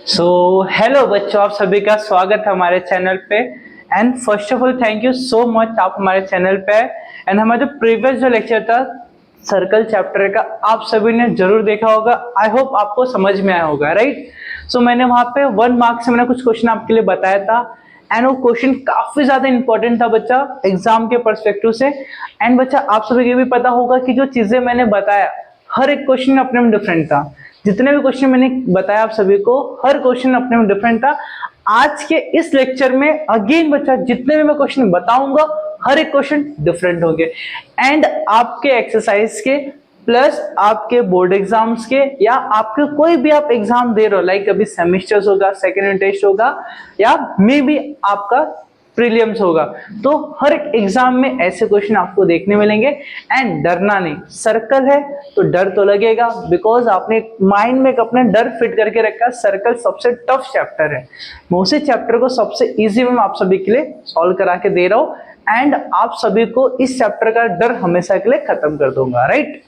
Hello बच्चों, आप सभी का स्वागत है हमारे चैनल पे। And first of all thank you so much, आप हमारे चैनल पे। एंड हमारा जो प्रीवियस जो लेक्चर था सर्कल चैप्टर का, आप सभी ने जरूर देखा होगा। आई होप आपको समझ में आया होगा, राइट। मैंने वहां पे 1 मार्क से मैंने कुछ क्वेश्चन आपके लिए बताया था। एंड वो क्वेश्चन काफी ज्यादा इंपॉर्टेंट था बच्चा, एग्जाम के परस्पेक्टिव से। एंड बच्चा, आप सभी को भी पता होगा कि जो चीजें मैंने बताया, हर एक क्वेश्चन अपने में डिफरेंट था। जितने भी क्वेश्चन मैंने बताया आप सभी को, हर क्वेश्चन अपने में डिफरेंट था। आज के इस लेक्चर में अगेन बच्चा, जितने भी मैं क्वेश्चन बताऊंगा, हर एक क्वेश्चन डिफरेंट होंगे। एंड आपके एक्सरसाइज के प्लस आपके बोर्ड एग्जाम्स के, या आपके कोई भी आप एग्जाम दे रहे हो, लाइक अभी सेमेस्टर्स होगा, सेकेंड टेस्ट होगा, या मे बी आपका प्रीलिम्स होगा, तो हर एक एग्जाम में ऐसे क्वेश्चन आपको देखने मिलेंगे। एंड डरना नहीं, सर्कल है तो डर तो लगेगा, बिकॉज आपने माइंड में एक अपना डर फिट करके रखा है। सर्कल सबसे टफ चैप्टर है, मैं उसी चैप्टर को सबसे इजी में आप सभी के लिए सॉल्व करा के दे रहा हूं। एंड आप सभी को इस चैप्टर का डर हमेशा के लिए खत्म कर दूंगा, राइट।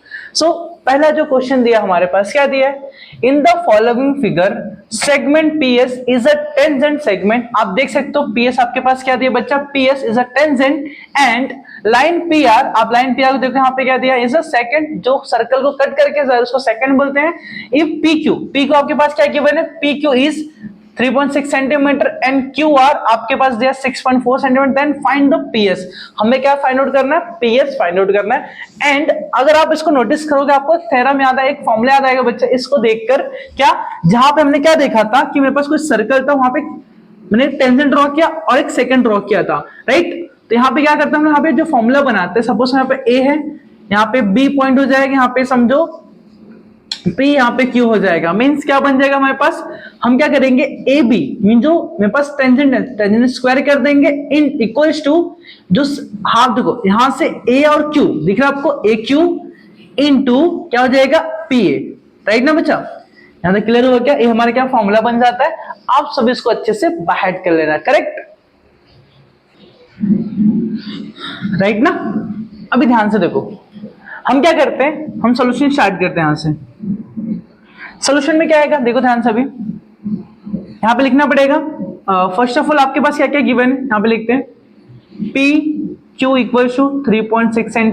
पहला जो क्वेश्चन दिया हमारे पास, क्या दिया है? इन the following figure segment PS is a tangent segment. आप देख सकते हो पीएस आपके पास क्या दिया बच्चा, PS is a tangent. And line PR, आप लाइन पीआर को देखो, यहाँ पे क्या दिया, इज अ सेकंड। जो सर्कल को कट करके उसको सेकंड बोलते हैं। इफ पीक्यू, पी को आपके पास क्या गिवन है, PQ is 3.6 centimetre and Q R आपके पास दिया 6.4 centimetre. Then find the PS, हमें क्या फाइंड आउट करना है, पीएस फाइंड आउट करना है। एंड अगर आप इसको नोटिस करोगे, आपको एक थ्योरम याद आएगा, एक फॉर्मूला याद आएगा बच्चा, इसको देखकर। क्या, जहां पे हमने क्या देखा था कि मेरे पास कोई सर्कल था, वहां पे मैंने टेंजेंट ड्रॉ किया और एक सेकंड ड्रॉ किया था, राइट। तो यहाँ पे क्या करते हैं, यहाँ पे जो फॉर्मूला बनाते हैं, सपोज यहाँ पे ए है, यहाँ पे बी पॉइंट हो जाएगा, यहाँ पे समझो P, यहाँ पे Q हो जाएगा। मींस क्या बन जाएगा हमारे पास, हम क्या करेंगे, ए बी मीन जो मेरे पास टेंजेंट है, टेंजेंट स्क्वायर कर देंगे इन इक्वल्स टू जो हाफ, देखो यहां से A और Q दिख रहा है आपको, ए क्यू इनटू क्या हो जाएगा, पी ए, राइट ना बच्चा। यहां तक क्लियर हुआ क्या, ये हमारा क्या फॉर्मूला बन जाता है। आप सब इसको अच्छे से बाहर कर लेना, करेक्ट, राइट ना। अभी ध्यान से देखो, हम क्या करते हैं, हम सॉल्यूशन स्टार्ट करते हैं। यहां से सॉल्यूशन में क्या आएगा, देखो ध्यान से, अभी यहां पे लिखना पड़ेगा। फर्स्ट ऑफ ऑल आपके पास क्या क्या गिवन है, यहां पे लिखते हैं पी क्यू इक्वल टू 3.6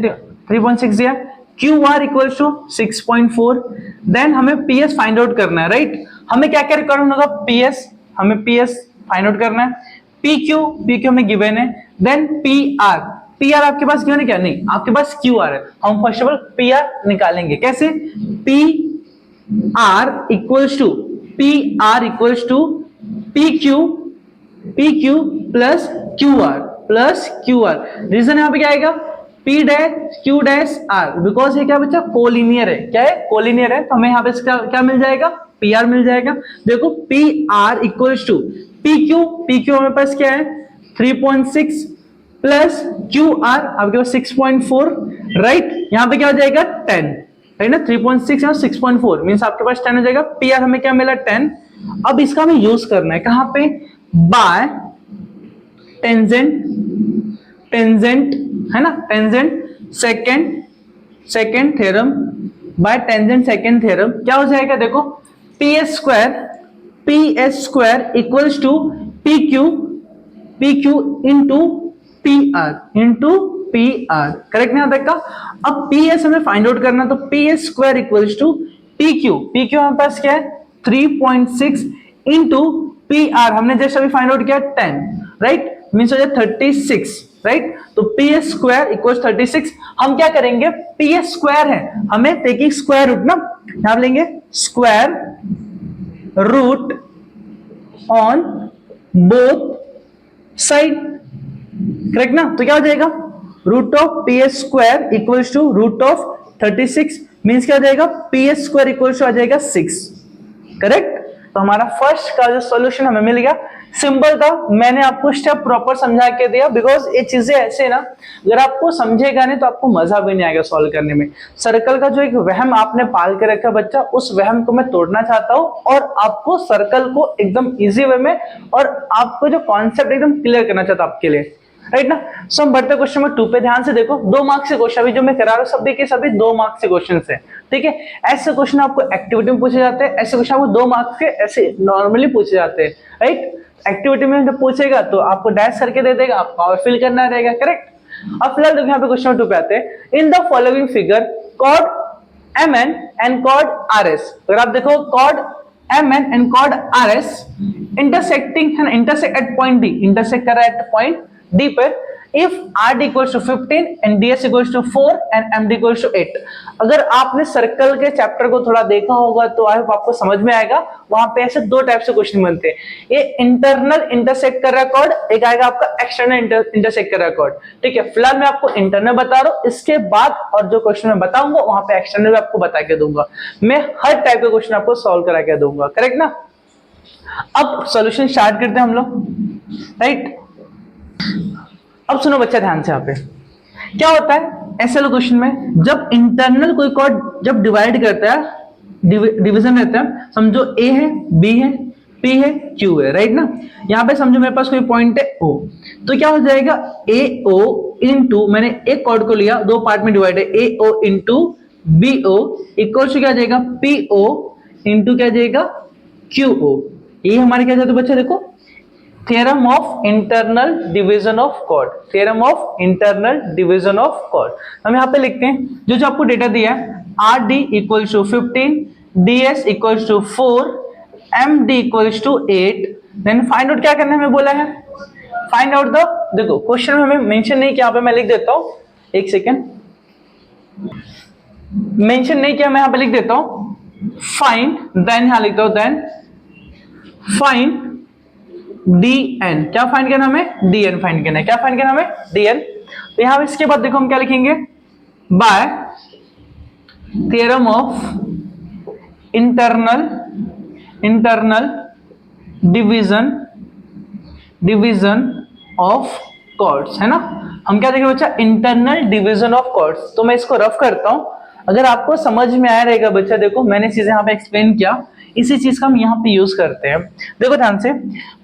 दिया, Q R equal to 6.4। Then हमें पीएस फाइंड आउट करना है, राइट। हमें क्या क्या रिक्वायरमेंट होगा, पीएस, हमें पीएस फाइंड आउट करना है। पीक्यू हमें गिवन है। देन पी आर आपके पास गिवन है क्या, नहीं, आपके पास क्यू आर है। हम first of all P R निकालेंगे, कैसे, P R equals to P Q plus Q R. Reason यहाँ पे क्या आएगा, P dash Q dash R, because ये क्या बच्चा, कोलिनियर है। क्या है, कोलिनियर है, तो हमें यहाँ पे क्या मिल जाएगा, पी आर मिल जाएगा। देखो P R equals to P Q हमारे पास क्या है 3.6 प्लस क्यू आर आपके पास 6.4, राइट। यहाँ पे क्या हो जाएगा 10, है ना, 3.6 और 6.4 मींस आपके पास 10 हो जाएगा। पी आर हमें क्या मिला 10। अब इसका हमें यूज करना है कहां पे, बाय टेंजेंट है ना, tangent secant theorem, by tangent secant theorem. क्या हो जाएगा, देखो P S square equals to P Q into P R, correct नहीं आता का। अब पी एस हमें फाइंड आउट करना, तो P S square equals to P Q हमारे पास क्या है 3.6 इंटू पी आर, हमने जैसे अभी फाइंड आउट किया 10, राइट, मीन्स हो जाए 36, राइट। तो पी एस स्क्वायर इक्वल 36। हम क्या करेंगे, पी एस स्क्वायर है, हमें टेकिंग स्क्वायर रूट ना, यहां लेंगे square root on both side, correct ना। तो क्या हो जाएगा, root of P S square equals to root of 36, means क्या हो जाएगा, P S square equals to आ जाएगा 6, करेक्ट। तो हमारा फर्स्ट का जो सॉल्यूशन हमें मिल गया, सिंपल था, मैंने आपको स्टेप प्रॉपर समझा के दिया, बिकॉज ये चीजें ऐसे ना, अगर आपको समझेगा नहीं तो आपको मजा भी नहीं आएगा सॉल्व करने में। सर्कल का जो एक वहम आपने पाल के रखा बच्चा, उस वहम को मैं तोड़ना चाहता हूं और आपको सर्कल को एकदम इजी वे में और आपको जो कॉन्सेप्ट एकदम क्लियर करना चाहता हूं आपके लिए, राइट ना। सो हम बढ़ते क्वेश्चन नंबर 2 पे, ध्यान से देखो, 2 मार्क्स से क्वेश्चन अभी जो मैं करा रहा हूँ सभी के सभी 2 मार्क्स से क्वेश्चन है, ठीक है। ऐसे क्वेश्चन आपको एक्टिविटी में पूछे जाते हैं, ऐसे क्वेश्चन आपको 2 मार्क्स के ऐसे नॉर्मली पूछे जाते हैं, राइट। एक्टिविटी में जब पूछेगा तो आपको डैश करके दे देगा, आपको और फिल करना रहेगा, करेक्ट। अब फिलहाल देखो यहाँ पे क्वेश्चन नंबर 2 पे आते हैं। In the following figure chord MN and chord RS, अगर आप देखो chord MN and chord RS intersecting है, intersect at point D, intersect कर रहा है एट पॉइंट D पर, if RD equals to 15 and DS equals to 4 and MD equals to 8। अगर आपने सर्कल के चैप्टर को थोड़ा देखा होगा तो आई होप आपको समझ में आएगा, वहां पे ऐसे 2 टाइप से क्वेश्चन बनते हैं। ये इंटरनल इंटरसेक्ट कर रहा है कॉर्ड, एक आएगा आपका एक्सटर्नल इंटरसेक्ट कर रहा है कॉर्ड, ठीक है। फिलहाल मैं आपको इंटरनल बता रहा हूं, इसके बाद और जो क्वेश्चन मैं बताऊंगा वहां पे एक्सटर्नल आपको बता के दूंगा। मैं हर टाइप के क्वेश्चन आपको सॉल्व करा के दूंगा, करेक्ट ना। अब सॉल्यूशन स्टार्ट करते हैं हम लोग, राइट। अब सुनो बच्चा ध्यान से, यहाँ पे क्या होता है ऐसे क्वेश्चन में, जब इंटरनल कोई कॉर्ड जब डिवाइड करता है, डिवीजन रहता है, समझो A है, B है, P है, Q है, राइट ना। यहाँ पे समझो मेरे पास कोई पॉइंट है O, तो क्या हो जाएगा AO इंटू, मैंने एक कॉर्ड को लिया, 2 पार्ट में डिवाइड है, AO into BO equal to क्या जाएगा PO इंटू क्या जाएगा QO। ये हमारे क्या जाता है बच्चा, देखो theorem of internal division of chord, theorem of internal division of chord. हम यहाँ पे लिखते हैं जो आपको डेटा दिया है, RD equals to 15, DS equals to 4, MD equals to 8, then find out क्या करना है हमें बोला है, फाइंड आउट द, देखो क्वेश्चन में हमें मेंशन नहीं किया, यहाँ पे मैं लिख देता हूँ, एक सेकेंड, मेंशन नहीं किया, मैं यहाँ पे लिख देता हूँ फाइंड, देन यहाँ लिखता हूँ देन फाइंड DN, क्या फाइंड करना हमें, DN फाइंड करना है, क्या फाइंड करना हमें, DN। तो यहां इसके बाद देखो हम क्या लिखेंगे, by theorem of internal division of chords, है ना। हम क्या देखेंगे बच्चा, इंटरनल डिवीजन ऑफ कॉर्ड्स। तो मैं इसको रफ करता हूं, अगर आपको समझ में आया रहेगा बच्चा, देखो मैंने चीजें यहाँ पे एक्सप्लेन किया, इसी चीज का हम यहाँ पे यूज करते हैं। देखो ध्यान से,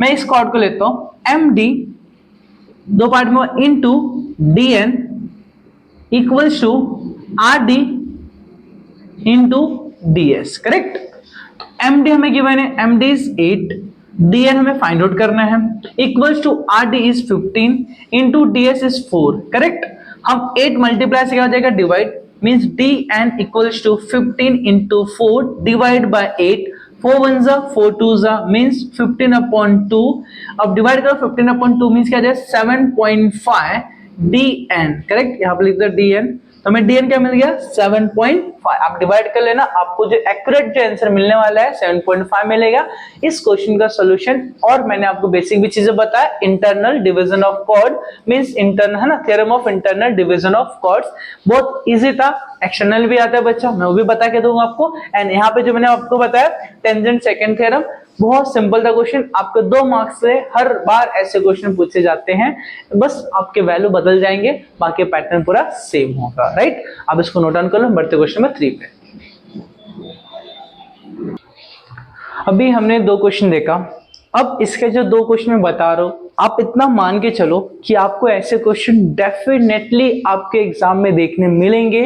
मैं इस कॉर्ड को लेता हूं MD, 2 पार्ट में, into DN equals to RD into DS, correct. MD हमें गिवन है, MD इज 8, DN हमें फाइंड आउट करना है, equals to RD is 15 into DS is 4, correct. हम 8 मल्टीप्लाई से क्या हो जाएगा, divide, means DN equals to 15 into 4 divide by 8, 4 1 जा 4 2 जा means 15 upon 2। अब डिवाइड करो 15 upon 2 means क्या आ जाए 7.5 DN, करेक्ट। यहाँ पे लिख दो DN, तो हमें DN क्या मिल गया 7.5। आप डिवाइड कर लेना, आपको जो एक्यूरेट जो आंसर मिलने वाला है 7.5 मिलेगा इस क्वेश्चन का सॉल्यूशन। और मैंने आपको बेसिक भी चीजें बताया, internal division of chord means internal, है ना, theorem of internal division of chords, बहुत इजी था। एक्सटर्नल भी आता है बच्चा, मैं वो भी बता के दूंगा आपको। एंड यहाँ पे जो मैंने आपको बताया टेंजेंट सेकंड थ्योरम, बहुत सिंपल था क्वेश्चन, आपको 2 मार्क्स से हर बार ऐसे क्वेश्चन पूछे जाते हैं, बस आपके वैल्यू बदल जाएंगे, बाकी पैटर्न पूरा सेम होगा, राइट। अब इसको नोट डाउन कर लो, बढ़ते क्वेश्चन नंबर 3 पे। अभी हमने 2 क्वेश्चन देखा, अब इसके जो 2 क्वेश्चन मैं बता रहा हूं, आप इतना मान के चलो कि आपको ऐसे क्वेश्चन डेफिनेटली आपके एग्जाम में देखने मिलेंगे।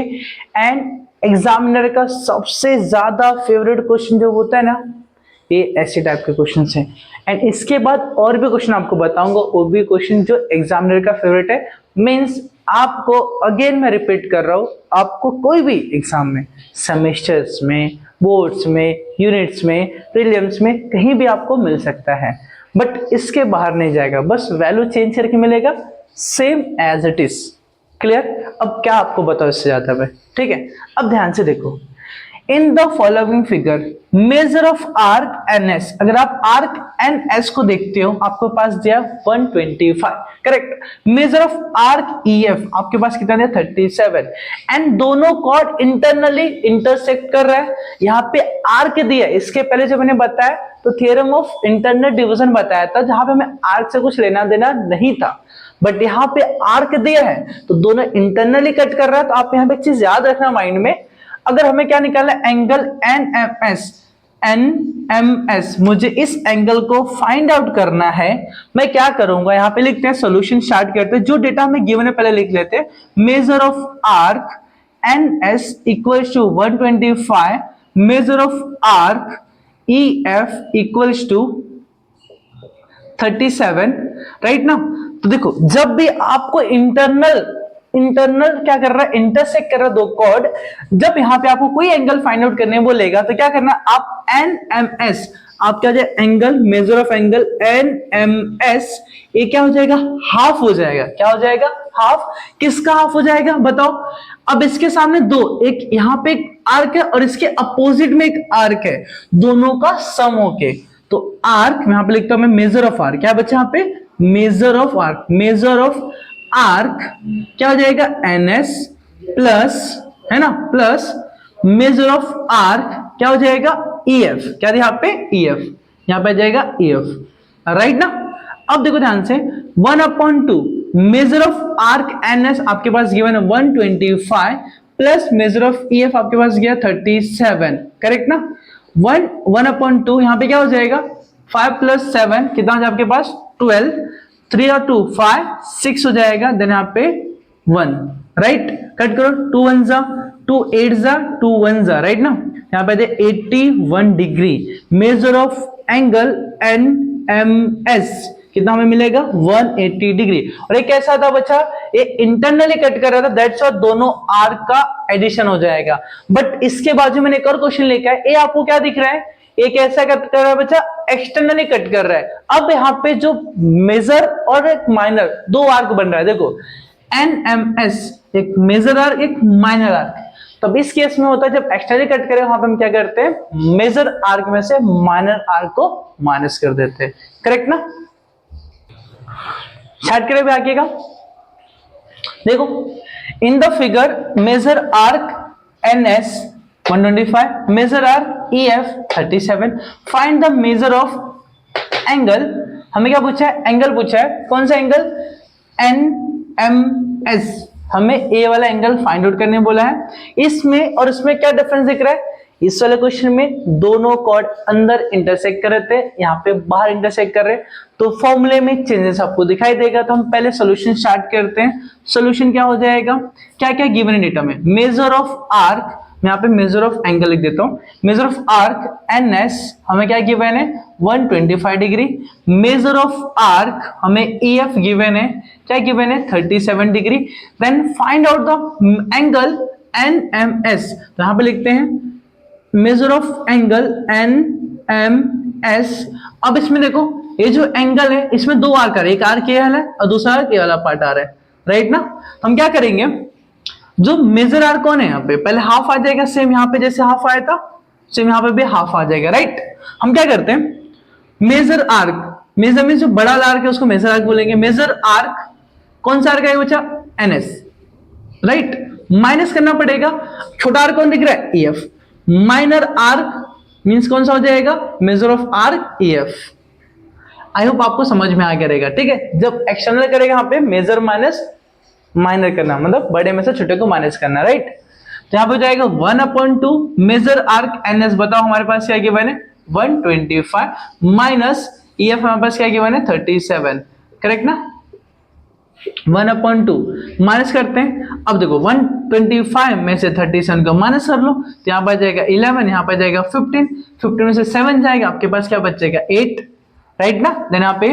एंड एग्जामिनर का सबसे ज्यादा फेवरेट क्वेश्चन जो होता है ना, ये ऐसे टाइप के क्वेश्चन हैं। एंड इसके बाद और भी क्वेश्चन आपको बताऊंगा, वो भी क्वेश्चन जो एग्जामिनर का फेवरेट है। मींस आपको अगेन मैं रिपीट कर रहा हूं, आपको कोई भी एग्जाम में, सेमेस्टर्स में, बोर्ड्स में, यूनिट्स में, प्रीलिम्स में, कहीं भी आपको मिल सकता है, बट इसके बाहर नहीं जाएगा, बस वैल्यू चेंज करके मिलेगा, same as it is. Clear. अब क्या आपको बताओ इससे ज्यादा मैं, ठीक है। अब ध्यान से देखो, in the following figure major of arc NS, अगर आप आर्क NS को देखते हो, आपके पास दिया 125, correct. Major of arc EF आपके पास कितना दिया 37। एंड दोनों कॉर्ड इंटरनली इंटरसेक्ट कर रहा है, यहाँ पे आर्क दिया। इसके पहले जो मैंने बताया तो थ्योरम ऑफ इंटरनल डिवीजन बताया था, जहां पे हमें आर्क से कुछ लेना देना नहीं था, बट यहाँ पे आर्क दिया है तो दोनों इंटरनली कट कर रहा है। तो आप यहाँ पे एक चीज याद रखना माइंड में, अगर हमें क्या निकालना है, एंगल NMS, NMS, मुझे इस एंगल को फाइंड आउट करना है। मैं क्या करूंगा, यहां पे लिखते हैं सॉल्यूशन स्टार्ट करते हैं। जो डेटा हमें गिवन है पहले लिख लेते हैं। Measure of arc NS equals to 125, measure of arc EF equals to 37, right ना। तो देखो जब भी आपको इंटरनल क्या कर रहा है, इंटरसेक्ट कर रहा है दो कॉर्ड, जब यहां पे आपको कोई एंगल फाइंड आउट करने बोलेगा तो क्या करना, आप NMS, आप क्या जाए angle, major of angle NMS, ये क्या हो जाएगा, हाफ हो जाएगा। क्या हो जाएगा, हाफ। किसका हाफ हो जाएगा बताओ। अब इसके सामने दो, एक यहां पे एक आर्क है और इसके अपोजिट में एक आर्क है, दोनों का सम होके, तो आर्क यहां पे लिखता हूं मैं मेजर ऑफ आर्क, क्या बच्चा यहां पे, major of arc, major of arc क्या हो जाएगा, NS प्लस, है ना, प्लस मेजर ऑफ आर्क क्या हो जाएगा, EF, क्या यहाँ पे EF, यहां पे जाएगा EF, राइट ना। अब देखो ध्यान से 1/2 मेजर ऑफ आर्क NS आपके पास गिवन है 125 प्लस मेजर ऑफ EF आपके पास गया 37, करेक्ट ना। 1/2 यहां पे क्या हो जाएगा, 5 प्लस 7 कितना हो जाएगा आपके पास 12, 3 और 2 5, 6 हो जाएगा, देन यहाँ पे 1, राइट। कट करो, 2 1 जा 2, 8 जा 2 1 जा, राइट ना। यहाँ पे 81 degree measure of angle NMS कितना हमें मिलेगा, 180 डिग्री। और ये कैसा था बच्चा, ये इंटरनली कट कर रहा था, दैट्स व्हाई दोनों आर्क का एडिशन हो जाएगा। बट इसके बाजू में एक और क्वेश्चन लेकर आए, ये आपको क्या दिख रहा है, एक ऐसा कट कर रहा है बच्चा, एक्सटर्नली कट कर रहा है। अब यहाँ पे जो मेजर और एक माइनर दो आर्क बन रहा है, देखो NMS, एक मेजर आर्क एक माइनर आर्क। तब इस केस में होता है जब एक्सटर्नली कट करें, वहां पे हम क्या करते हैं, मेजर आर्क में से माइनर आर्क को माइनस कर देते हैं, करेक्ट ना। स्टार्ट करें आगे का, देखो in the figure measure arc NS 125, measure arc EF 37, find the measure of angle, हमें क्या पूछा है, एंगल पूछा है, कौन सा एंगल, NMS, हमें ए वाला एंगल फाइंड आउट करने बोला है। इसमें और इसमें क्या डिफरेंस दिख रहा है, इस वाले क्वेश्चन में दोनों कॉर्ड अंदर इंटरसेक्ट कर रहे थे, यहाँ पे बाहर इंटरसेक्ट कर रहे, तो फॉर्मूले में चेंजेस आपको दिखाई देगा। तो हम पहले सॉल्यूशन स्टार्ट करते हैं। सॉल्यूशन क्या हो जाएगा, क्या क्या गिवन है डेटा में, मेजर ऑफ आर्क, मैं यहाँ पे मेजर ऑफ एंगल लिख देता हूं, मेजर ऑफ आर्क NS हमें क्या गिवन है 125 डिग्री, मेजर ऑफ आर्क हमें EF गिवन है, क्या गिवन है 37 degree. Then find out the angle NMS, तो यहां पे लिखते हैं मेजर ऑफ एंगल NMS। अब इसमें देखो ये जो एंगल है इसमें दो आर्क आ रहे हैं, एक आर्क ये वाला है और दूसरा आर्क ये वाला पार्ट आ रहा है, राइट ना। तो हम क्या करेंगे, जो मेजर आर्क कौन है यहाँ पे, पहले हाफ आ जाएगा, सेम यहाँ पे जैसे हाफ आया था सेम यहाँ पे भी हाफ आ जाएगा, राइट। हम क्या करते हैं, मेजर आर्क, मेजर में जो बड़ा आर्क है उसको मेजर आर्क बोलेंगे। मेजर आर्क कौन सा आर्क है बच्चा, NS, राइट। माइनस करना पड़ेगा, छोटा आर्क कौन दिख रहा है EF, माइनर आर्क मींस कौन सा हो जाएगा, major of arc EF। I hope आपको समझ में आ गया रहेगा, ठीक है। जब एक्सटर्नल करेगा यहाँ पे मेजर माइनस माइनर करना, मतलब बड़े में से छोटे को माइनस करना, राइट। तो यहाँ पे हो जाएगा 1/2 मेजर आर्क NS, बताओ हमारे पास क्या गिवन है 125 माइनस EF हमारे पास क्या गिवन है 37, करेक्ट ना। 1/2 माइनस करते हैं, अब देखो 125 में से 37 को माइनस कर लो, तो यहाँ पर जाएगा 11, यहाँ पर जाएगा 15, 15 में से 7 जाएगा, आपके पास क्या बचेगा 8, राइट ना। देन यहाँ पे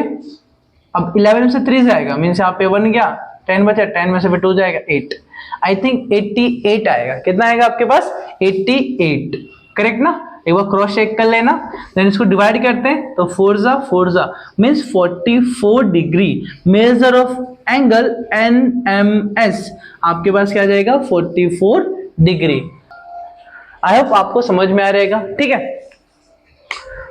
अब 11 में से 3 जाएगा, मीन्स यहाँ पे 1 गया, 10 बचा, 10 में से 2 जाएगा 8, आई थिंक 88 आएगा। कितना आएगा आपके पास 88, करेक्ट ना। एक बार क्रॉस चेक कर लेना, देन इसको डिवाइड करते हैं तो 4 जा means 44 degree measure of angle NMS आपके पास क्या जाएगा 44 डिग्री। आई होप आपको समझ में आ रहेगा, ठीक है।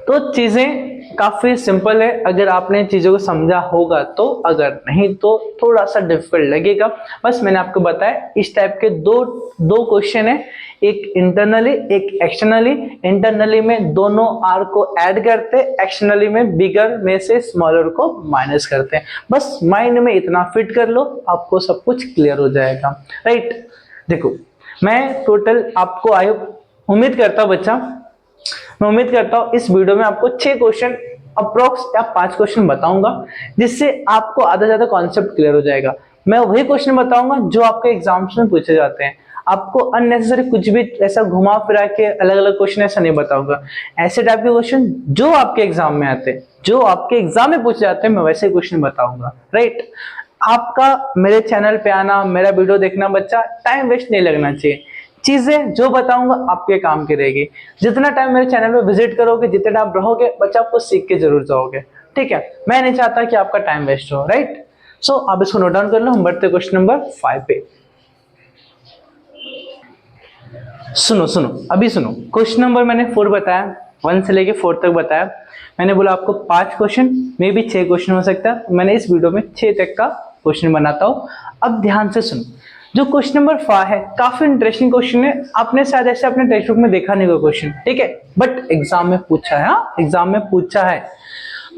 तो चीजें काफी सिंपल है अगर आपने चीजों को समझा होगा तो, अगर नहीं तो थोड़ा सा डिफिकल्ट लगेगा। बस मैंने आपको बताया इस टाइप के दो क्वेश्चन है, एक इंटरनली एक एक्सटर्नली। इंटरनली में दोनों आर्क को ऐड करते, एक्सटर्नली में बिगर में से स्मॉलर को माइनस करते हैं। बस माइंड में इतना फिट कर लो, आपको सब कुछ क्लियर हो जाएगा, राइट। देखो मैं टोटल आपको उम्मीद करता बच्चा मैं उम्मीद करता हूँ इस वीडियो में आपको 6 क्वेश्चन अप्रोक्स या 5 क्वेश्चन बताऊंगा, जिससे आपको आधा ज्यादा कॉन्सेप्ट क्लियर हो जाएगा। मैं वही क्वेश्चन बताऊंगा जो आपके एग्जाम्स में पूछे जाते हैं। आपको अननेसेसरी कुछ भी ऐसा घुमा फिरा के अलग अलग क्वेश्चन ऐसा नहीं बताऊंगा। ऐसे टाइप के क्वेश्चन जो आपके एग्जाम में आते हैं, जो आपके एग्जाम में पूछे जाते हैं, मैं वैसे क्वेश्चन बताऊंगा। राइट, आपका मेरे चैनल पे आना, मेरा वीडियो देखना बच्चा, टाइम वेस्ट नहीं लगना चाहिए। चीजें जो बताऊंगा आपके काम की रहेगी। जितना टाइम मेरे चैनल पे विजिट करोगे, जितना टाइम रहोगे, बच्चा आपको सीख के जरूर जाओगे। ठीक है, मैं नहीं चाहता कि आपका टाइम वेस्ट हो। राइट, सो आप इसको नोट डाउन कर लो। हम बढ़ते क्वेश्चन नंबर 5 पे। सुनो अभी सुनो। क्वेश्चन नंबर मैंने 4 बताया, 1 से लेके 4 तक बताया। मैंने बोला आपको 5 क्वेश्चन, मे भी 6 क्वेश्चन हो सकता है। मैंने इस वीडियो में 6 तक का क्वेश्चन बनाता हूं। अब ध्यान से सुनो। जो क्वेश्चन नंबर 5 है, काफी इंटरेस्टिंग क्वेश्चन है। आपने शायद ऐसे अपने टेक्स्ट बुक में देखा नहीं कोई क्वेश्चन, ठीक है, बट एग्जाम में पूछा है। एग्जाम में पूछा है।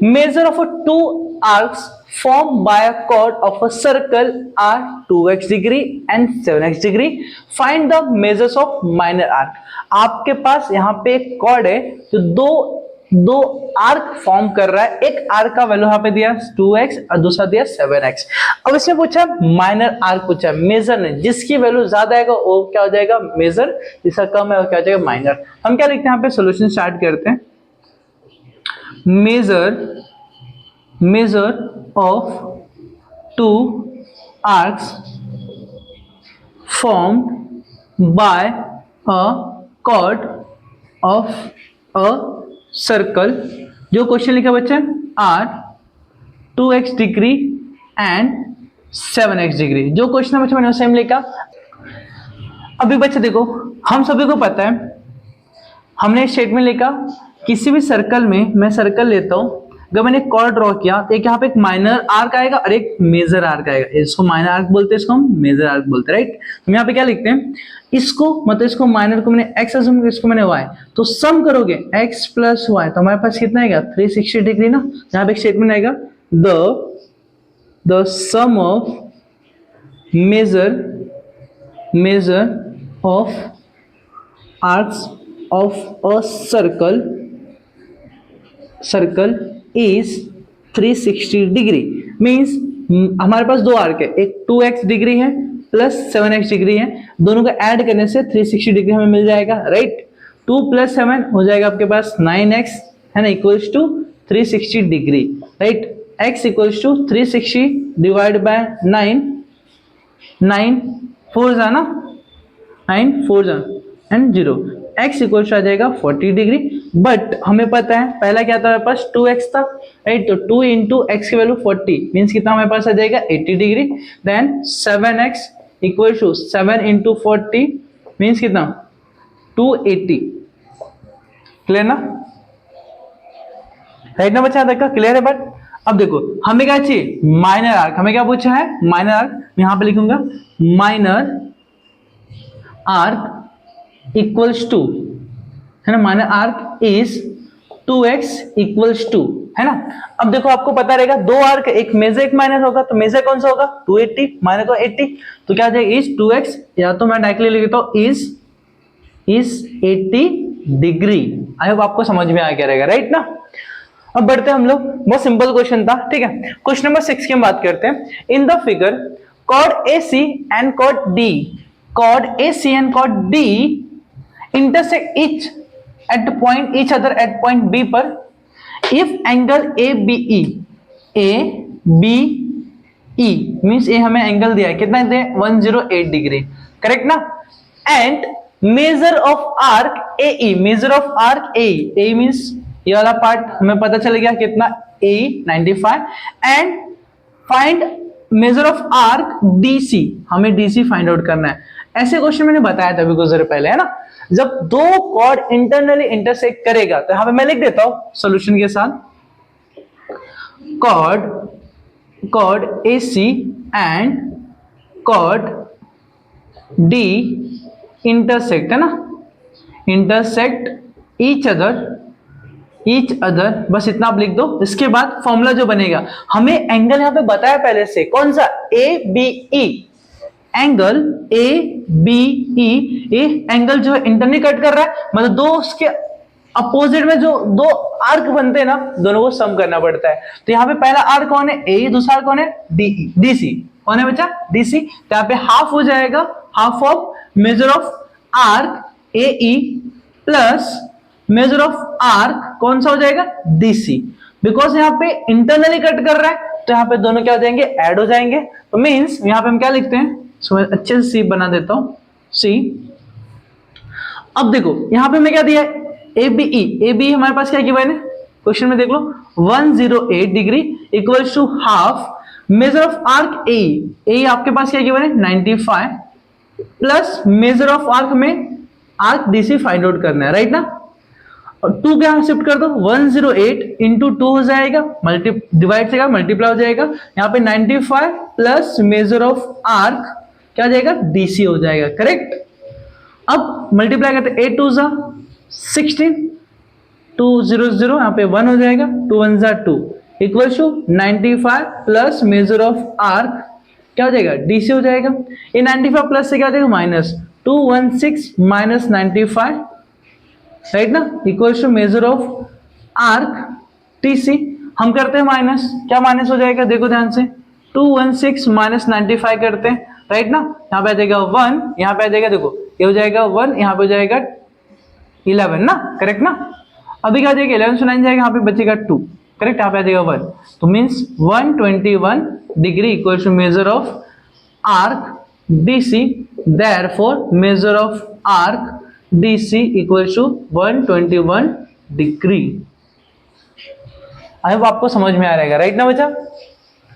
Measure of a two arcs formed by a chord of a circle are 2x degree and 7x degree. Find the measures of minor arc. आपके पास यहाँ पे एक कॉर्ड है जो दो आर्क फॉर्म कर रहा है। एक आर्क का वैल्यू यहाँ पे दिया 2x और दूसरा दिया 7x। अब इसमें पूछा माइनर आर्क पूछा, मेजर नहीं। जिसकी वैल्यू ज्यादा है वो क्या हो जाएगा? मेजर। जिसका कम है वो क्या हो जाएगा? माइनर। हम क्या लिखते हैं यहाँ पे? सोल्यूशन स्टार्ट करते हैं। measure of two arcs formed by a chord of a circle। जो क्वेश्चन लिखा बच्चे are 2x degree and 7x degree. जो क्वेश्चन है बच्चे मैंने सेम लिखा। अभी बच्चे देखो, हम सभी को पता है, हमने स्टेटमेंट लिखा किसी भी सर्कल में, मैं सर्कल लेता हूं, अगर मैंने कॉर्ड ड्रॉ किया तो एक यहाँ पे एक माइनर आर्क आएगा और एक मेजर आर्क आएगा। इसको माइनर आर्क बोलते हैं, इसको हम मेजर आर्क बोलते हैं। राइट, हम यहाँ पे क्या लिखते हैं? इसको मतलब इसको माइनर को मैंने एक्स अज्यूम किया, इसको मैंने वाई, तो सम करोगे एक्स प्लस वाई तो हमारे पास कितना आएगा? 360 डिग्री ना। यहाँ पे एक स्टेटमेंट आएगा the sum of measure of arcs of a circle is 360 degree. Means हमारे पास दो आर्क है, एक 2x डिग्री है प्लस 7x डिग्री है। दोनों को ऐड करने से 360 डिग्री हमें मिल जाएगा। राइट, 2 + 7 हो जाएगा आपके पास 9x, है ना, equals to 360 degree. Right, x equals to 360 divide by 9, 9 4 जा ना, 9 4 जा एंड 0, x इक्वल आ जाएगा 40 डिग्री। बट हमें पता है पहला क्या था हमारे पास? 2x था। राइट, तो 2 इंटू एक्स की वैल्यू 40 मीन्स कितना हमारे पास आ जाएगा? 80 degree. Then 7x equal to 7 into 40 means कितना? 280। क्लियर ना? राइट ना बच्चा? यहाँ तक का क्लियर है? बट अब देखो हमें क्या चाहिए? Minor arc. हमें क्या पूछा है? Minor arc. मैं यहां पे लिखूंगा माइनर आर्क इक्वल्स टू, है ना, minor arc is 2x equals to, है ना। अब देखो आपको पता रहेगा दो आर्क, एक मेजर एक माइनर होगा, तो मेजर कौन सा होगा? 280, माइनर को 80, तो क्या आ जाएगा? इज 2x, या तो मैं डायरेक्टली लिख देता हूं इज 80 डिग्री। आई होप आपको समझ में आ गया रहेगा। राइट ना? अब बढ़ते हैं हम लोग। बहुत सिंपल क्वेश्चन था, ठीक है। क्वेश्चन नंबर 6 की हम बात करते हैं। In the figure chord AC and chord AC and chord D intersect each other at point B पर if angle ABE means A हमें एंगल दिया है, कितना दिया है? 108 डिग्री। करेक्ट ना? And major of arc AE, major of arc AE means ये वाला पार्ट हमें पता चल गया कितना? AE 95। And find major of arc DC, हमें DC फाइंड आउट करना है। ऐसे क्वेश्चन मैंने बताया था अभी कुछ देर पहले, है ना। जब दो कॉर्ड इंटरनली इंटरसेक्ट करेगा तो यहां पे मैं लिख देता हूं सॉल्यूशन के साथ, chord AC and chord D intersect, है ना, इंटरसेक्ट ईच अदर, बस इतना आप लिख दो। इसके बाद फॉर्मूला जो बनेगा, हमें एंगल यहां पे बताया पहले से, कौन सा? ABE, एंगल ABE, ये एंगल जो है इंटरनली कट कर रहा है, मतलब दो उसके अपोजिट में जो दो आर्क बनते हैं ना, दोनों को सम करना पड़ता है। तो यहाँ पे पहला आर्क कौन है, ए, दूसरा आर्क कौन है, डी, डीसी कौन है बच्चा, डीसी। तो यहाँ पे हाफ हो जाएगा, half of measure of arc A E plus measure of arc कौन सा हो जाएगा, डीसी। बिकॉज यहाँ पे इंटरनली कट कर रहा है तो यहाँ पे दोनों क्या हो जाएंगे, ऐड हो जाएंगे। तो मीन्स यहाँ पे हम क्या लिखते हैं, सो मैं अच्छे से सी बना देता हूं, सी। अब देखो यहाँ पे मैं क्या दिया है, A B E, A B हमारे पास क्या किया है क्वेश्चन में, देख लो 108 degree equal to half measure of arc A, A आपके पास क्या किया है 95 प्लस मेजर ऑफ आर्क में आर्क डीसी फाइंड आउट करना है, राइट ना। और 2 क्या शिफ्ट कर दो, 108 इंटू 2 हो जाएगा, डिवाइड से मल्टीप्लाई हो जाएगा। यहाँ पे 95 प्लस मेजर ऑफ आर्क क्या हो जाएगा, डीसी हो जाएगा, करेक्ट। अब मल्टीप्लाई करते 8 2 जा 16, 2 0 0 यहाँ पे 1 हो जाएगा, 2 1 जा 2 equal to 95 plus measure of arc क्या हो जाएगा, डीसी हो जाएगा। ये 95 प्लस से क्या हो जाएगा, माइनस 216 माइनस 95, राइट ना, equal to measure of arc TC. हम करते हैं माइनस, क्या माइनस हो जाएगा, देखो ध्यान से, 216 माइनस 95 करते हैं, राइट ना। यहाँ पे आ जाएगा 1, यहाँ पे आ जाएगा, देखो ये हो जाएगा 1, यहाँ पे हो जाएगा 11 ना, करेक्ट ना। अभी क्या हो जाएगा, 11 से 9 जाएगा, यहाँ पे बचेगा 2, करेक्ट, यहाँ पे आ जाएगा 1। तो means 121 degree equal to measure of arc DC, therefore measure of arc DC equal to 121 degree. I hope आपको समझ में आ रहेगा, राइट ना बच्चा।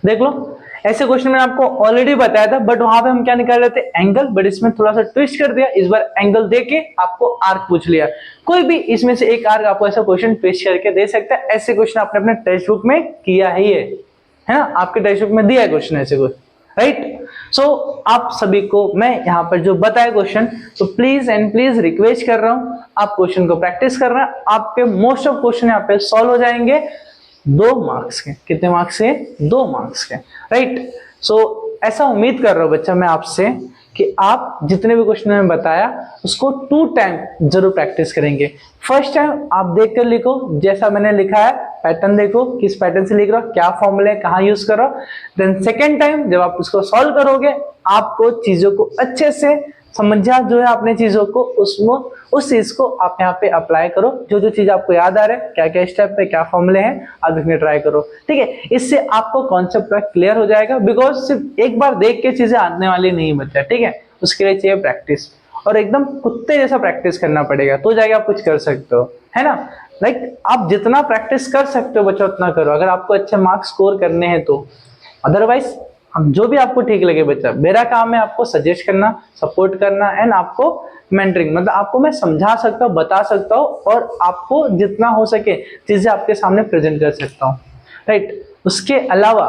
देख लो ऐसे क्वेश्चन मैंने आपको ऑलरेडी बताया था, बट वहां पे हम क्या निकाल रहे थे, एंगल, बट इसमें थोड़ा सा ट्विस्ट कर दिया, इस बार एंगल देके आपको आर्क पूछ लिया। कोई भी इसमें से एक आर्क आपको ऐसा क्वेश्चन पेश करके दे सकता है। ऐसे क्वेश्चन आपने अपने टेक्स्ट बुक में किया ही है ना, आपके टेक्स्ट बुक में दिया है क्वेश्चन ऐसे कुछ, राइट। सो आप सभी को मैं यहाँ पर जो बताया क्वेश्चन, तो प्लीज एंड प्लीज रिक्वेस्ट कर रहा हूं, आप क्वेश्चन को प्रैक्टिस कर रहे हैं, आपके मोस्ट ऑफ क्वेश्चन यहाँ पे सॉल्व हो जाएंगे 2 मार्क्स के। कितने मार्क्स के, 2 मार्क्स के, राइट। सो ऐसा उम्मीद कर रहा हूं बच्चा मैं आपसे कि आप जितने भी क्वेश्चन मैंने बताया उसको 2 टाइम जरूर प्रैक्टिस करेंगे। फर्स्ट टाइम आप देख कर लिखो, जैसा मैंने लिखा है पैटर्न देखो, किस पैटर्न से लिख रहा हो, क्या फॉर्मूले कहाँ यूज कर रहा हो। देन सेकेंड टाइम जब आप उसको सॉल्व करोगे, आपको चीजों को अच्छे से समझा जो है, अपने चीजों को उसमें उस चीज को आप यहाँ पे अप्लाई करो। जो जो चीज आपको याद आ रहा है, क्या क्या स्टेप पे क्या फॉर्मूले हैं, आप देखने ट्राई करो, ठीक है। इससे आपको कॉन्सेप्ट क्लियर हो जाएगा, बिकॉज सिर्फ एक बार देख के चीजें आने वाली नहीं बच्चा, ठीक है। उसके लिए चाहिए प्रैक्टिस, और एकदम कुत्ते जैसा प्रैक्टिस करना पड़ेगा, तो जाके आप कुछ कर सकते हो, है ना। लाइक आप जितना प्रैक्टिस कर सकते हो बच्चा उतना करो, अगर आपको अच्छे मार्क्स स्कोर करने हैं तो। अदरवाइज हम जो भी आपको ठीक लगे बच्चा, मेरा काम है आपको सजेस्ट करना, सपोर्ट करना, एंड आपको मेंटरिंग, मतलब आपको मैं समझा सकता हूँ, बता सकता हूँ, और आपको जितना हो सके चीजें आपके सामने प्रेजेंट कर सकता हूँ, राइट। उसके अलावा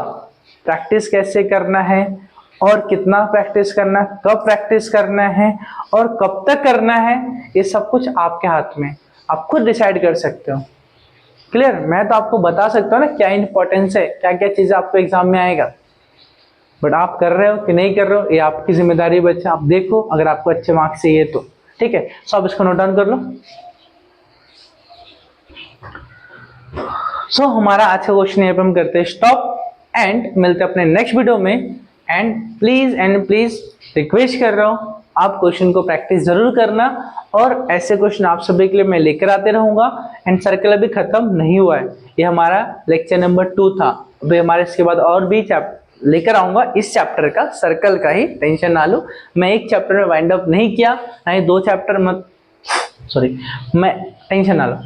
प्रैक्टिस कैसे करना है, और कितना प्रैक्टिस करना, कब प्रैक्टिस करना है, और कब तक करना है, ये सब कुछ आपके हाथ में, आप खुद डिसाइड कर सकते हो। क्लियर, मैं तो आपको बता सकता हूँ ना क्या इंपॉर्टेंस है, क्या क्या चीजें आपको एग्जाम में आएगा, बट आप कर रहे हो कि नहीं कर रहे हो ये आपकी जिम्मेदारी बच्चा। आप देखो अगर आपको अच्छे मार्क्स चाहिए तो, ठीक है। सो आप इसको नोट डाउन कर लो। सो हमारा आज का क्वेश्चन यहाँ पे हम करते हैं स्टॉप, एंड मिलते हैं अपने नेक्स्ट वीडियो में। एंड प्लीज रिक्वेस्ट कर रहा हूँ, आप क्वेश्चन को प्रैक्टिस जरूर करना, और ऐसे क्वेश्चन आप सभी के लिए मैं लेकर आते रहूंगा। एंड सर्कल अभी खत्म नहीं हुआ है, ये हमारा लेक्चर नंबर 2 था। अभी हमारे इसके बाद और भी चैप्टर लेकर आऊंगा, इस चैप्टर का, सर्कल का ही, टेंशन ना लो। मैं एक चैप्टर में वाइंड अप नहीं किया, ना ही 2 चैप्टर मैं टेंशन ना लो,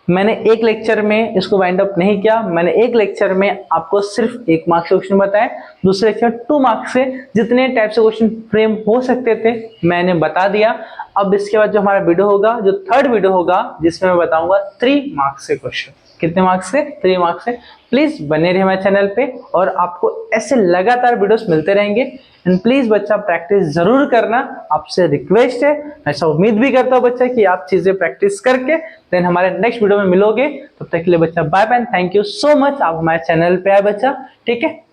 मैंने एक लेक्चर में इसको वाइंड अप नहीं किया। मैंने एक लेक्चर में आपको सिर्फ 1 मार्क्स के क्वेश्चन बताए, दूसरे लेक्चर 2 मार्क्स से जितने टाइप से क्वेश्चन फ्रेम हो सकते थे मैंने बता दिया। अब इसके बाद जो हमारा वीडियो होगा, जो 3rd वीडियो होगा, जिसमें मैं बताऊंगा 3 मार्क्स के क्वेश्चन। कितने मार्क्स से, 3 मार्क्स से। प्लीज बने रहिए हमारे चैनल पे, और आपको ऐसे लगातार वीडियोस मिलते रहेंगे। एंड प्लीज बच्चा प्रैक्टिस जरूर करना, आपसे रिक्वेस्ट है। ऐसा उम्मीद भी करता हूँ बच्चा कि आप चीजें प्रैक्टिस करके देन हमारे नेक्स्ट वीडियो में मिलोगे। तब तक के लिए बच्चा bye bye, thank you so much. आप हमारे चैनल पे आए बच्चा, ठीक है।